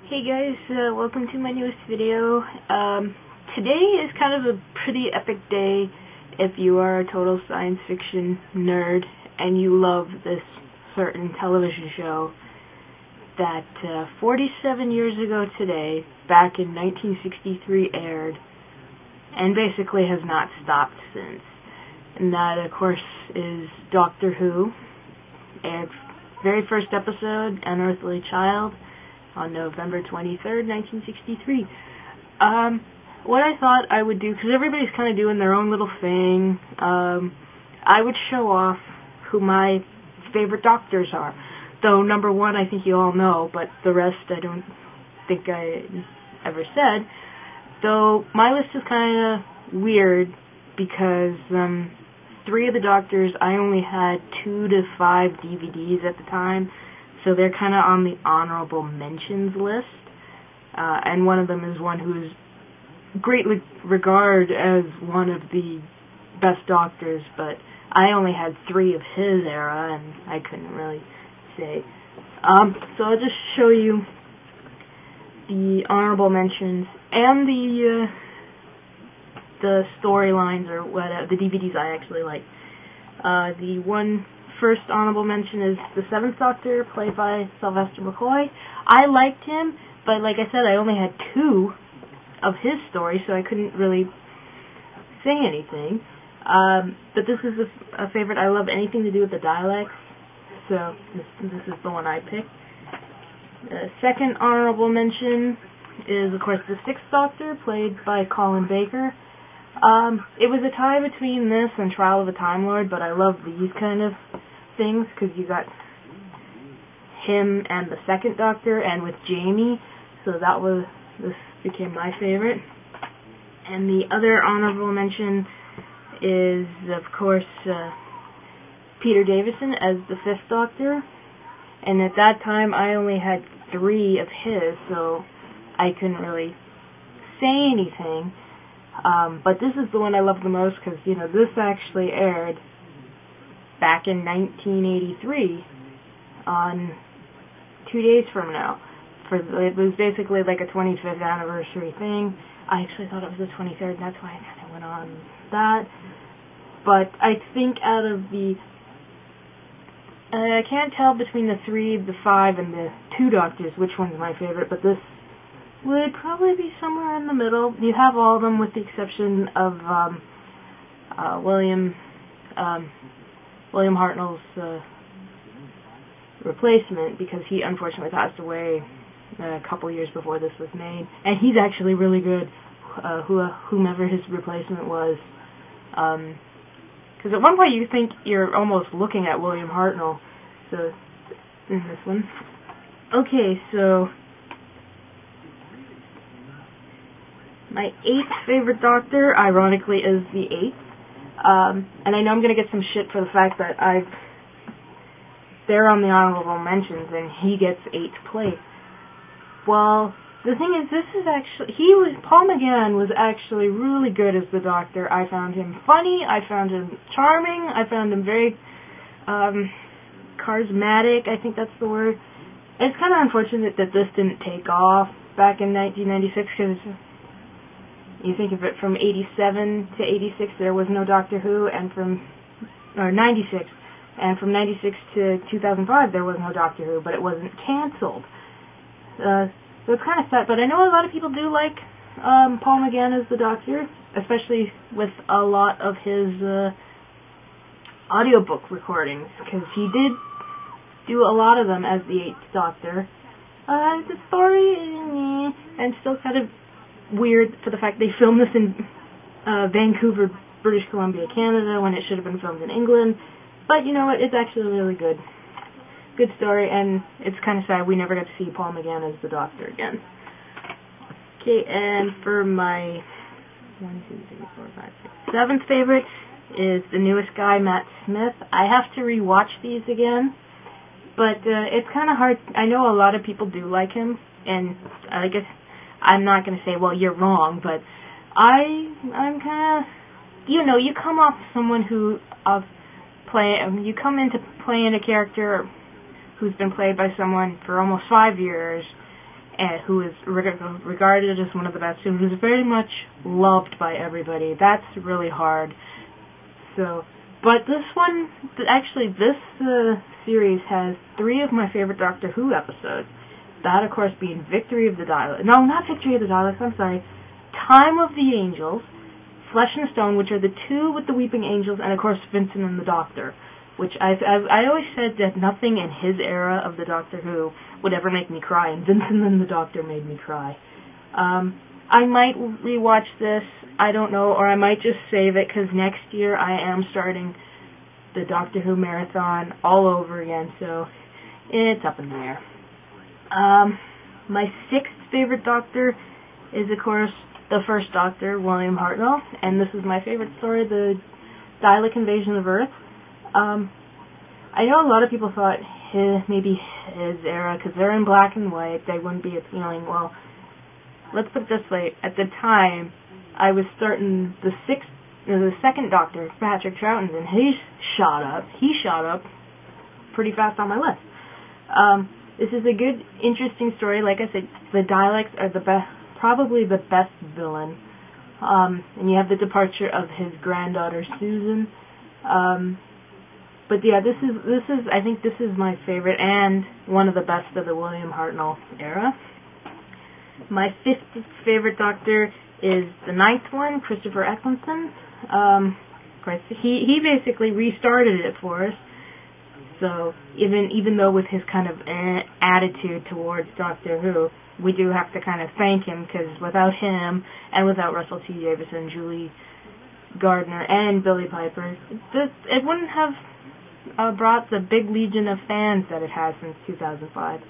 Hey guys, welcome to my newest video. Today is kind of a pretty epic day if you are a total science fiction nerd and you love this certain television show that 47 years ago today, back in 1963, aired and basically has not stopped since. And that, of course, is Doctor Who. Aired very first episode, An Earthly Child, on November 23rd, 1963. What I thought I would do, because everybody's kind of doing their own little thing, I would show off who my favorite doctors are. Though number one, I think you all know, but the rest I don't think I ever said. Though my list is kind of weird because 3 of the doctors, I only had 2 to 5 DVDs at the time. So they're kind of on the honorable mentions list, and one of them is one who's greatly regarded as one of the best doctors, but I only had 3 of his era, and I couldn't really say. So I'll just show you the honorable mentions and the storylines or whatever, the DVDs I actually like. The one first honorable mention is the 7th Doctor, played by Sylvester McCoy. I liked him, but like I said, I only had 2 of his stories, so I couldn't really say anything. But this is a favorite. I love anything to do with the dialects, so this is the one I picked. The second honorable mention is, of course, the 6th Doctor, played by Colin Baker. It was a tie between this and Trial of a Time Lord, but I love these kind of things because you got him and the 2nd Doctor, and with Jamie, so this became my favorite. And the other honorable mention is, of course, Peter Davison as the 5th Doctor, and at that time I only had 3 of his, so I couldn't really say anything. But this is the one I love the most because, this actually aired back in 1983 on 2 days from now. It was basically like a 25th anniversary thing. I actually thought it was the 23rd, and that's why I kind of went on that. But I think out of I can't tell between the 3, the 5, and the 2 Doctors which one's my favorite, but this would probably be somewhere in the middle. You have all of them with the exception of William Hartnell's replacement, because he unfortunately passed away a couple years before this was made, and he's actually really good, whomever his replacement was. Because at one point you think you're almost looking at William Hartnell, so in this one. Okay, so my 8th favorite Doctor, ironically, is the 8th. And I know I'm going to get some shit for the fact that they're on the honorable mentions and he gets 8th place. Well, the thing is, Paul McGann was actually really good as the Doctor. I found him funny, I found him charming, I found him very charismatic, I think that's the word. It's kind of unfortunate that this didn't take off back in 1996, because you think of it, from 87 to 86 there was no Doctor Who, or 96, and from 96 to 2005 there was no Doctor Who, but it wasn't cancelled. So it's kind of sad, but I know a lot of people do like Paul McGann as the Doctor, especially with a lot of his audiobook recordings, because he did do a lot of them as the 8th Doctor. The story, and still kind of weird for the fact they filmed this in Vancouver, British Columbia, Canada, when it should have been filmed in England. But you know what? It's actually really good. Good story, and it's kind of sad we never got to see Paul McGann as the Doctor again. Okay, and for my 7th favorite is the newest guy, Matt Smith. I have to rewatch these again, but it's kind of hard. I know a lot of people do like him, and I guess I'm not going to say, well, you're wrong, but I'm kind of, you come off someone who you come into playing a character who's been played by someone for almost 5 years, who is regarded as one of the best, and who's very much loved by everybody. That's really hard. So, but this one, actually, this series has 3 of my favorite Doctor Who episodes. That, of course, being Victory of the Daleks. No, not Victory of the Daleks, I'm sorry. Time of the Angels, Flesh and Stone, which are the 2 with the Weeping Angels, and, of course, Vincent and the Doctor, which I always said that nothing in his era of the Doctor Who would ever make me cry, and Vincent and the Doctor made me cry. I might rewatch this, I don't know, or I might just save it, because next year I am starting the Doctor Who marathon all over again, so it's up in the air. My 6th favorite Doctor is, of course, the first Doctor, William Hartnell, and this is my favorite story, the Dalek Invasion of Earth. I know a lot of people thought maybe his era, because they're in black and white, they wouldn't be appealing. Well, let's put it this way. At the time, I was starting the 2nd Doctor, Patrick Troughton, and he shot up pretty fast on my list. This is a good, interesting story. Like I said, the Daleks are probably the best villain. And you have the departure of his granddaughter Susan. But yeah, this is I think this is my favorite and one of the best of the William Hartnell era. My 5th favorite Doctor is the 9th one, Christopher Eccleston. He basically restarted it for us. So even though with his kind of attitude towards Doctor Who, we do have to kind of thank him, because without him and without Russell T Davidson, Julie Gardner, and Billie Piper, it wouldn't have brought the big legion of fans that it has since 2005.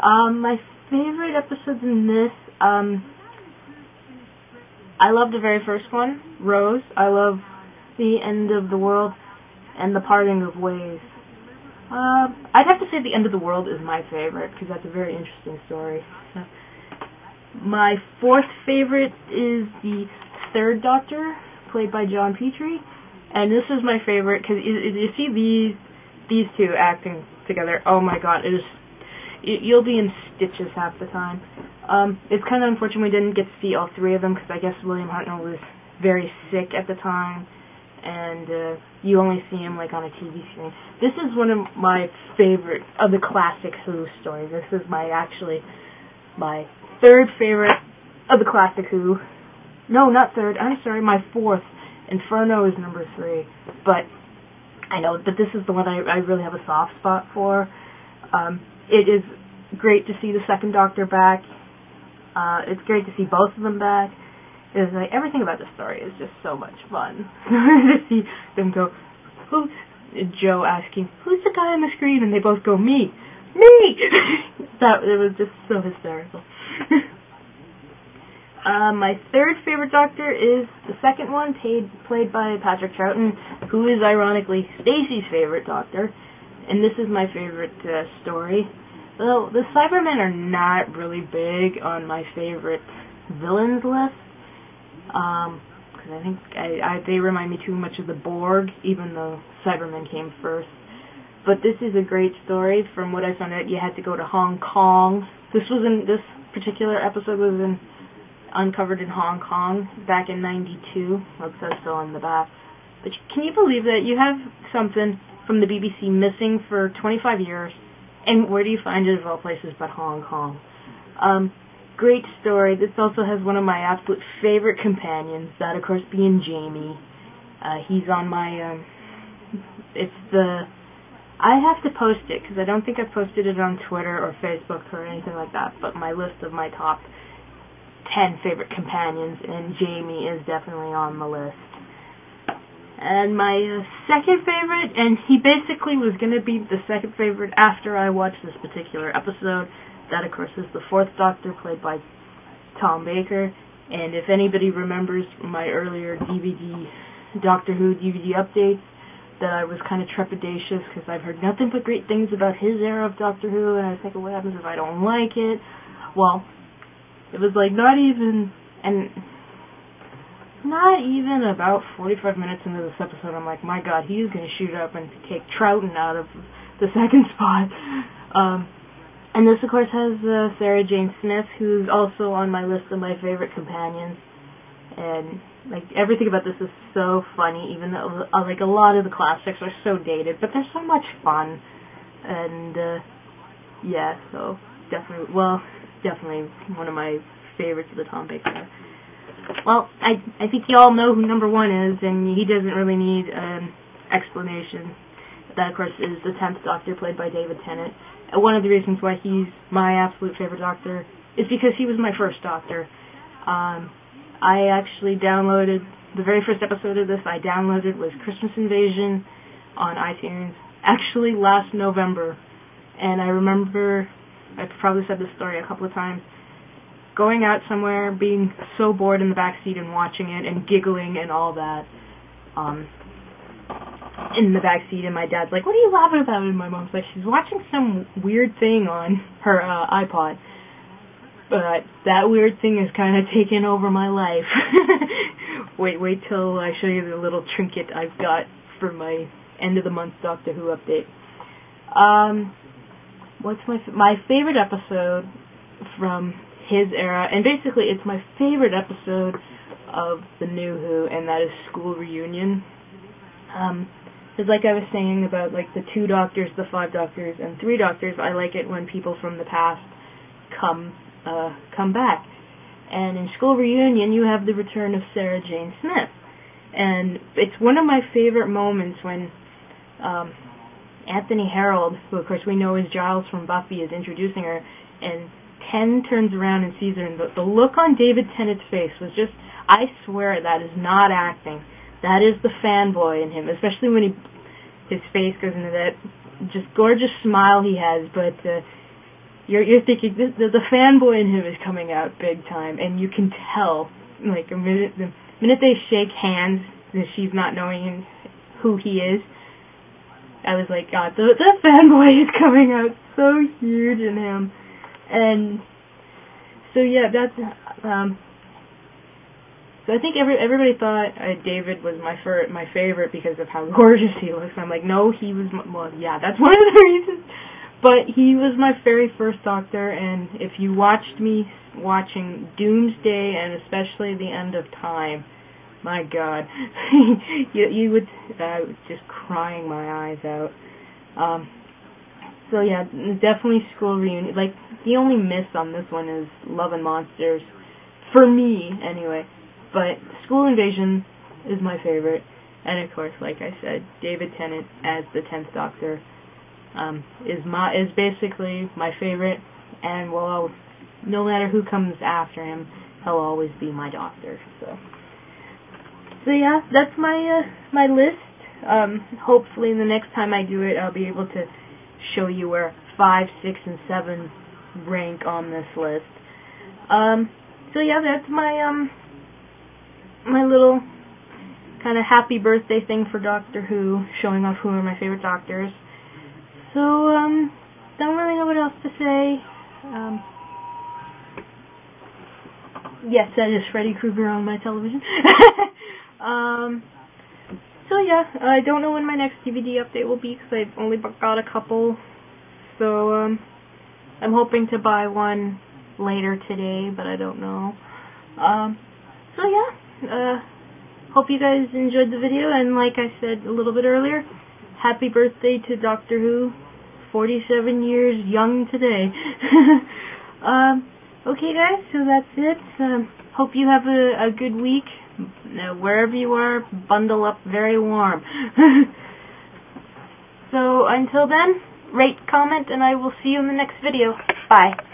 My favorite episodes in this, I love the very first one, Rose. I love the End of the World and the Parting of Ways. I'd have to say the End of the World is my favorite, because that's a very interesting story. My 4th favorite is the 3rd Doctor, played by John Petrie, and this is my favorite because you see these 2 acting together. Oh my God, you'll be in stitches half the time. It's kind of unfortunate we didn't get to see all 3 of them, because I guess William Hartnell was very sick at the time, and you only see him like on a TV screen. This is one of my favorite of the classic Who stories. This is my 3rd favorite of the classic Who. No, not 3rd. I'm sorry, my 4th. Inferno is number 3. But I know that this is the one I really have a soft spot for. It is great to see the 2nd Doctor back. It's great to see both of them back. It's like everything about the story is just so much fun. To see them go, Joe asking, "Who's the guy on the screen?" and they both go, "Me." It was just so hysterical. My 3rd favorite Doctor is the 2nd one, played by Patrick Troughton, who is ironically Stacey's favorite Doctor, and this is my favorite story. Well, the Cybermen are not really big on my favorite villains list, because I think they remind me too much of the Borg, even though Cybermen came first. But this is a great story. From what I found out, you had to go to Hong Kong. This particular episode was uncovered in Hong Kong back in '92. It says so on the back. But can you believe that you have something from the BBC missing for 25 years, and where do you find it of all places but Hong Kong? Great story. This also has one of my absolute favorite companions, that of course being Jamie. He's on my, I have to post it, because I don't think I've posted it on Twitter or Facebook or anything like that, but my list of my top 10 favorite companions, and Jamie is definitely on the list. And my 2nd favorite, and he basically was going to be the 2nd favorite after I watched this particular episode, that of course is the 4th Doctor, played by Tom Baker. And if anybody remembers my earlier Doctor Who DVD updates, that I was kind of trepidatious because I've heard nothing but great things about his era of Doctor Who, and I was thinking, what happens if I don't like it? Well, it was like not even about 45 minutes into this episode, I'm like, my God, he is going to shoot up and take Troughton out of the 2nd spot. And this, of course, has Sarah Jane Smith, who's also on my list of my favorite companions. And like everything about this is so funny, even though like a lot of the classics are so dated, but they're so much fun. And yeah, so definitely one of my favorites of the Tom Baker era. Well, I think you all know who number 1 is, and he doesn't really need explanation. That, of course, is the 10th Doctor, played by David Tennant. One of the reasons why he's my absolute favorite Doctor is because he was my first Doctor. I actually downloaded, the very first episode of this I downloaded was Christmas Invasion on iTunes, actually last November. And I remember, I've probably said this story a couple of times, going out somewhere, being so bored in the back seat and watching it and giggling and all that. In the back seat, and my dad's like, "What are you laughing about?" And my mom's like, "She's watching some weird thing on her iPod." But that weird thing has kind of taken over my life. Wait till I show you the little trinket I've got for my end of the month Doctor Who update. What's my favorite episode from his era, and basically it's my favorite episode of the New Who, and that is School Reunion. Because like I was saying about like the 2 Doctors, the 5 Doctors, and 3 Doctors, I like it when people from the past come back. And in School Reunion, you have the return of Sarah Jane Smith. And it's one of my favorite moments when Anthony Harold, who of course we know is Giles from Buffy, is introducing her, and Ten turns around and sees her, and the look on David Tennant's face was just, I swear that is not acting. That is the fanboy in him, especially when his face goes into that just gorgeous smile he has, but you're thinking the fanboy in him is coming out big time, and you can tell, like the minute they shake hands, and she's not knowing who he is, I was like, God, the fanboy is coming out so huge in him. And so yeah, that's so I think everybody thought David was my favorite because of how gorgeous he looks. I'm like, no, he was well, yeah, that's one of the reasons. But he was my very first Doctor, and if you watched me watching Doomsday and especially the End of Time, my God, you would just crying my eyes out. So yeah, definitely School Reunion. Like, the only miss on this one is Love and Monsters, for me anyway. But School Invasion is my favorite, and of course, like I said, David Tennant as the 10th Doctor is basically my favorite, and will, no matter who comes after him, he'll always be my Doctor. So yeah, that's my list. Hopefully, the next time I do it, I'll be able to show you where 5, 6, and 7 rank on this list. So yeah, that's my little kind of happy birthday thing for Doctor Who, showing off who are my favorite Doctors. So, don't really know what else to say. Yes, that is Freddy Krueger on my television. So yeah, I don't know when my next DVD update will be, because I've only got a couple. So, I'm hoping to buy one later today, but I don't know. So yeah, hope you guys enjoyed the video, and like I said a little bit earlier, happy birthday to Doctor Who, 47 years young today. Okay guys, so that's it. Hope you have a good week. Wherever you are, bundle up very warm. So until then, rate, comment, and I will see you in the next video. Bye.